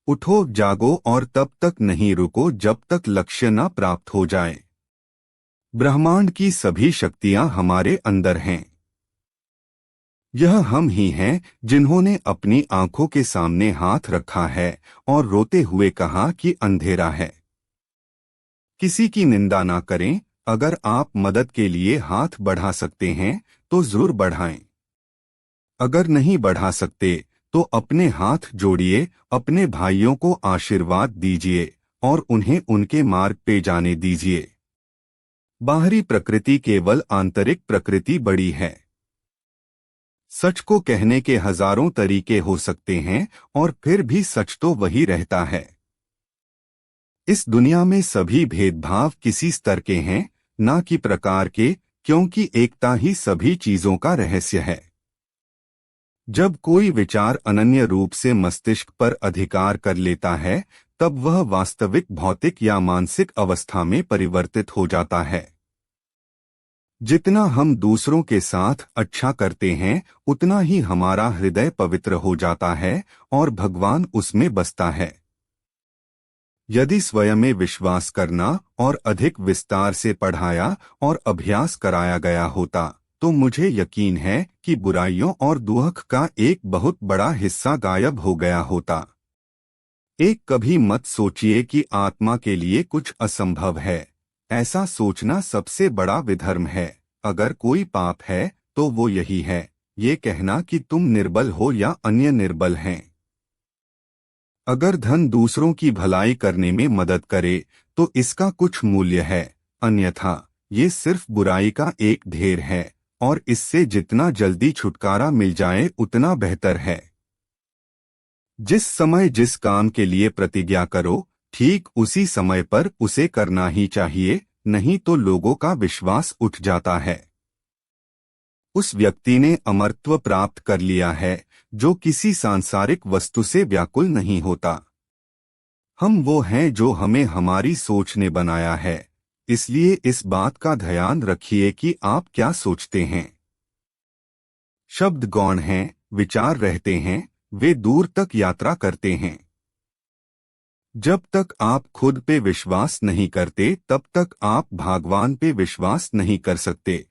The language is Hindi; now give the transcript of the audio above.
उठो जागो और तब तक नहीं रुको जब तक लक्ष्य न प्राप्त हो जाए। ब्रह्मांड की सभी शक्तियां हमारे अंदर हैं। यह हम ही हैं जिन्होंने अपनी आंखों के सामने हाथ रखा है और रोते हुए कहा कि अंधेरा है। किसी की निंदा ना करें। अगर आप मदद के लिए हाथ बढ़ा सकते हैं तो जरूर बढ़ाएं। अगर नहीं बढ़ा सकते तो अपने हाथ जोड़िए, अपने भाइयों को आशीर्वाद दीजिए और उन्हें उनके मार्ग पे जाने दीजिए। बाहरी प्रकृति केवल आंतरिक प्रकृति बड़ी है। सच को कहने के हजारों तरीके हो सकते हैं और फिर भी सच तो वही रहता है। इस दुनिया में सभी भेदभाव किसी स्तर के हैं, ना कि प्रकार के, क्योंकि एकता ही सभी चीजों का रहस्य है। जब कोई विचार अनन्य रूप से मस्तिष्क पर अधिकार कर लेता है, तब वह वास्तविक भौतिक या मानसिक अवस्था में परिवर्तित हो जाता है। जितना हम दूसरों के साथ अच्छा करते हैं, उतना ही हमारा हृदय पवित्र हो जाता है और भगवान उसमें बसता है। यदि स्वयं में विश्वास करना और अधिक विस्तार से पढ़ाया और अभ्यास कराया गया होता, तो मुझे यकीन है कि बुराइयों और दुख का एक बहुत बड़ा हिस्सा गायब हो गया होता। एक कभी मत सोचिए कि आत्मा के लिए कुछ असंभव है। ऐसा सोचना सबसे बड़ा विधर्म है। अगर कोई पाप है तो वो यही है, ये कहना कि तुम निर्बल हो या अन्य निर्बल हैं। अगर धन दूसरों की भलाई करने में मदद करे तो इसका कुछ मूल्य है, अन्यथा ये सिर्फ बुराई का एक ढेर है और इससे जितना जल्दी छुटकारा मिल जाए उतना बेहतर है। जिस समय जिस काम के लिए प्रतिज्ञा करो, ठीक उसी समय पर उसे करना ही चाहिए, नहीं तो लोगों का विश्वास उठ जाता है। उस व्यक्ति ने अमरत्व प्राप्त कर लिया है जो किसी सांसारिक वस्तु से व्याकुल नहीं होता। हम वो हैं जो हमें हमारी सोच ने बनाया है, इसलिए इस बात का ध्यान रखिए कि आप क्या सोचते हैं। शब्द गौण हैं, विचार रहते हैं, वे दूर तक यात्रा करते हैं। जब तक आप खुद पे विश्वास नहीं करते, तब तक आप भगवान पे विश्वास नहीं कर सकते।